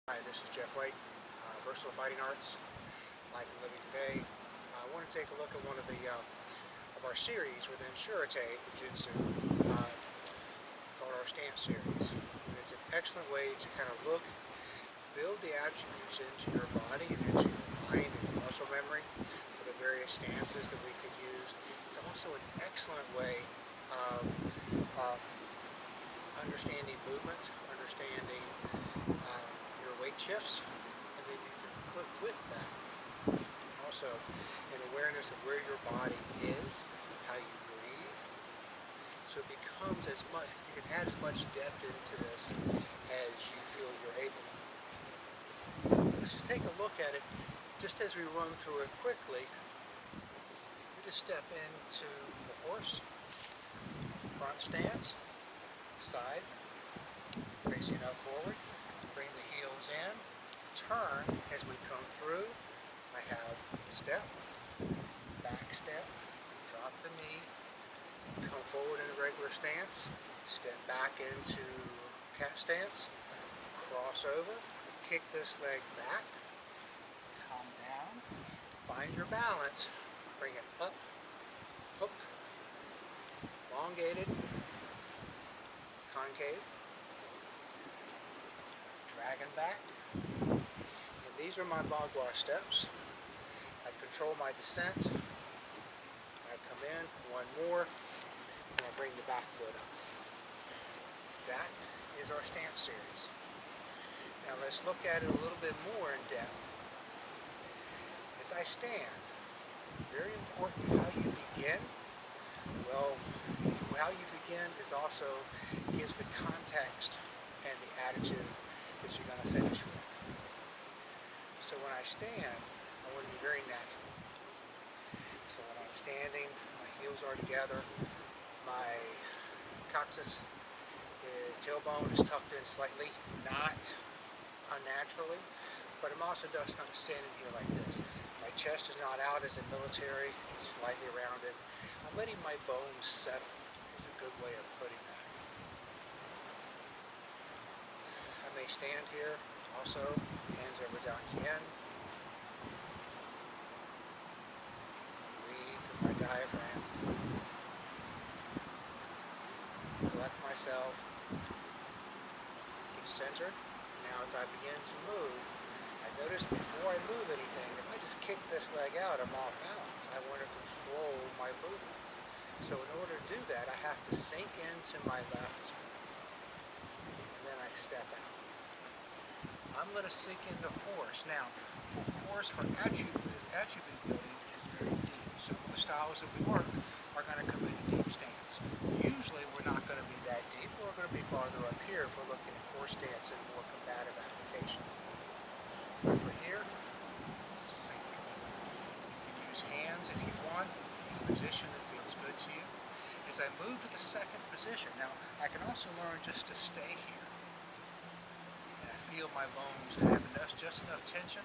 Hi, this is Jeff White, VersatileFightingArts, Life and Living Today. I want to take a look at one of our series within Shuri-te Jujutsu, called our stance series. And it's an excellent way to kind of build the attributes into your body and into your mind and your muscle memory for the various stances that we could use. It's also an excellent way of understanding movement, understanding weight shifts, and then you can put with that also an awareness of where your body is, how you breathe, so it becomes you can add as much depth into this as you feel you're able. Let's just take a look at it just as we run through it quickly. We just step into the horse, front stance, side, facing up forward. Bring the heels in, turn as we come through. I have step, back step, drop the knee, come forward in a regular stance, step back into cat stance, cross over, kick this leg back, come down, find your balance, bring it up, hook, elongated, concave, dragon back, and these are my bagua steps. I control my descent, I come in, one more, and I bring the back foot up. That is our stance series. Now let's look at it a little bit more in depth. As I stand, it's very important how you begin. Well, how you begin gives the context and the attitude that you're going to finish with. So when I stand, I want to be very natural. So when I'm standing, my heels are together, my coccyx tailbone is tucked in slightly, not unnaturally, but I'm also just not standing here like this. My chest is not out as a military, it's slightly rounded. I'm letting my bones settle is a good way of putting that. I may stand here also, hands over down to end. Breathe through my diaphragm. Collect myself. Get centered. Now as I begin to move, I notice before I move anything, if I just kick this leg out, I'm off balance. I want to control my movements. So in order to do that, I have to sink into my left, and then I step out. I'm going to sink into horse. Now, for attribute building is very deep. So the styles that we work are going to come into deep stance. Usually we're not going to be that deep. We're going to be farther up here if we're looking at horse stance and more combative application. But for here, sink. You can use hands if you want, any position that feels good to you. As I move to the second position, now I can also learn just to stay here. And I feel my bones have just enough tension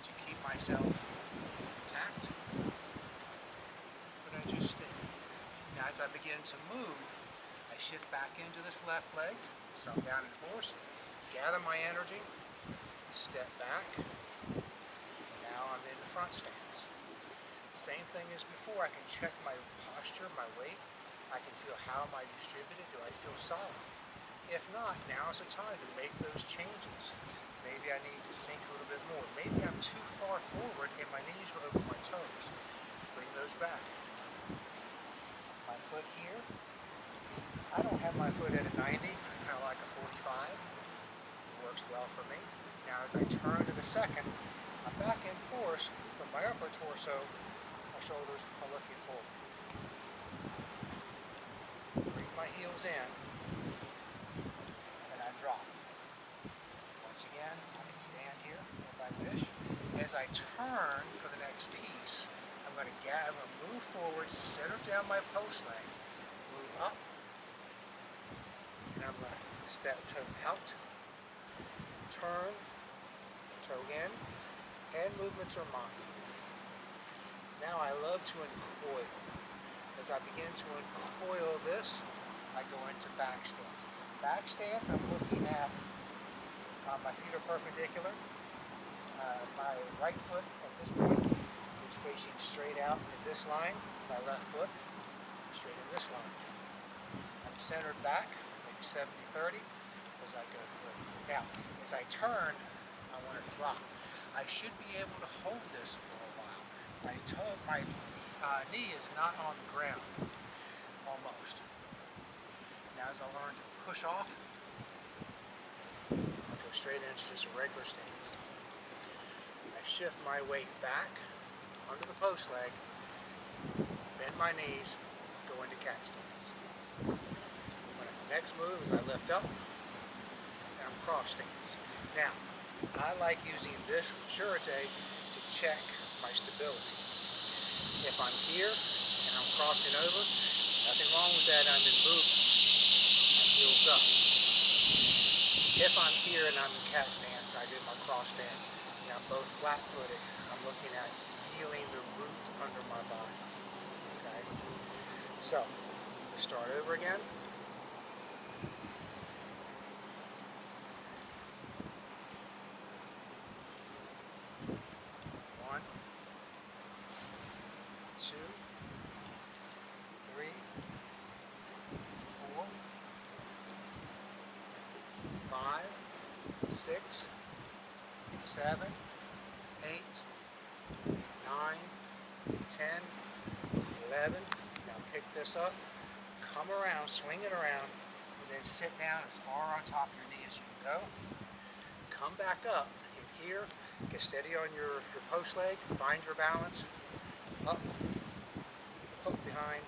to keep myself intact. But I just stay. Now as I begin to move, I shift back into this left leg, so I'm down in horse, gather my energy, step back, and now I'm in the front stance. Same thing as before, I can check my posture, my weight. I can feel how am I distributed, do I feel solid? If not, now's the time to make those changes. Maybe I need to sink a little bit more. Maybe I'm too far forward and my knees are over my toes. Bring those back. My foot here, I don't have my foot at a 90, I kind of like a 45. It works well for me. Now as I turn to the second, I'm back in horse, but my upper torso, my shoulders are looking forward. Bring my heels in, and I drop. Once again, I can stand here if I wish. As I turn for the next piece, I'm going to move forward, center down my post leg, move up, and I'm going to step toe out, turn, toe in, and movements are mine. Now I love to uncoil. As I begin to uncoil this, I go into back stance. Back stance, I'm looking at My feet are perpendicular. My right foot at this point is facing straight out into this line. My left foot straight in this line. I'm centered back, maybe 70-30 as I go through. Now, as I turn, I want to drop. I should be able to hold this for a while. My knee is not on the ground, almost. Now as I learn to push off, I'll go straight into just a regular stance. I shift my weight back under the post leg, bend my knees, go into cat stance. Next move is I lift up and I'm cross stance. Now, I like using this Shuri-te to check my stability. If I'm here and I'm crossing over, nothing wrong with that, I'm in movement. My heels up. If I'm here and I'm in cat stance, I do my cross stance, and I'm both flat-footed. I'm looking at feeling the root under my body. Okay? So, let's start over again. 2, 3, 4, 5, 6, 7, 8, 9, 10, 11. Now pick this up, come around, swing it around, and then sit down as far on top of your knee as you can go. Come back up in here, get steady on your post leg, find your balance, up, hook behind,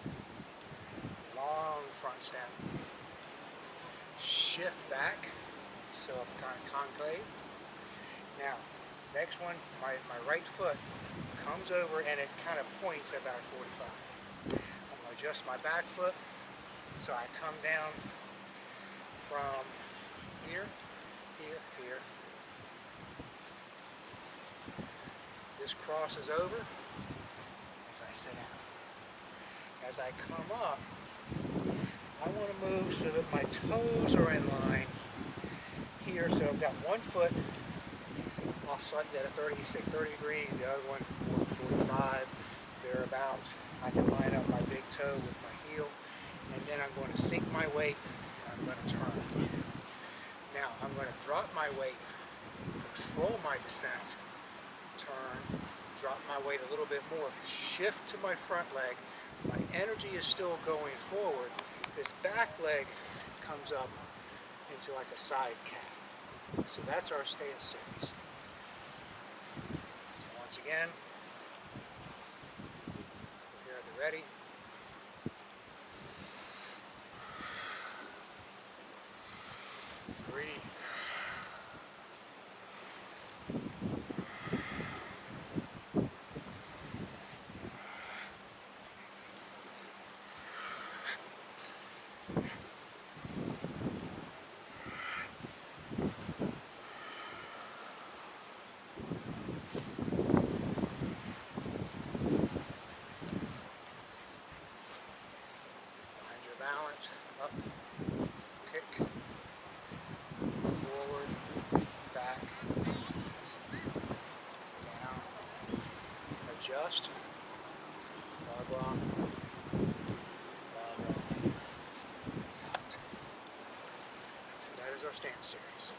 long front step, shift back, so I'm kind of concave. Now, next one, my right foot comes over and it kind of points at about 45. I'm going to adjust my back foot, so I come down from here, here, here. This crosses over as I sit down. As I come up, I want to move so that my toes are in line here. So I've got one foot off slightly at a 30 degree, the other one 45, thereabouts. I can line up my big toe with my heel, and then I'm going to sink my weight and I'm going to turn. Now I'm going to drop my weight, control my descent, turn, drop my weight a little bit more, shift to my front leg. My energy is still going forward. This back leg comes up into like a side cat. So that's our stance series. So once again, here at the ready. Breathe. Balance, up, kick, forward, back, down, adjust, barbell, out. So that is our stance series.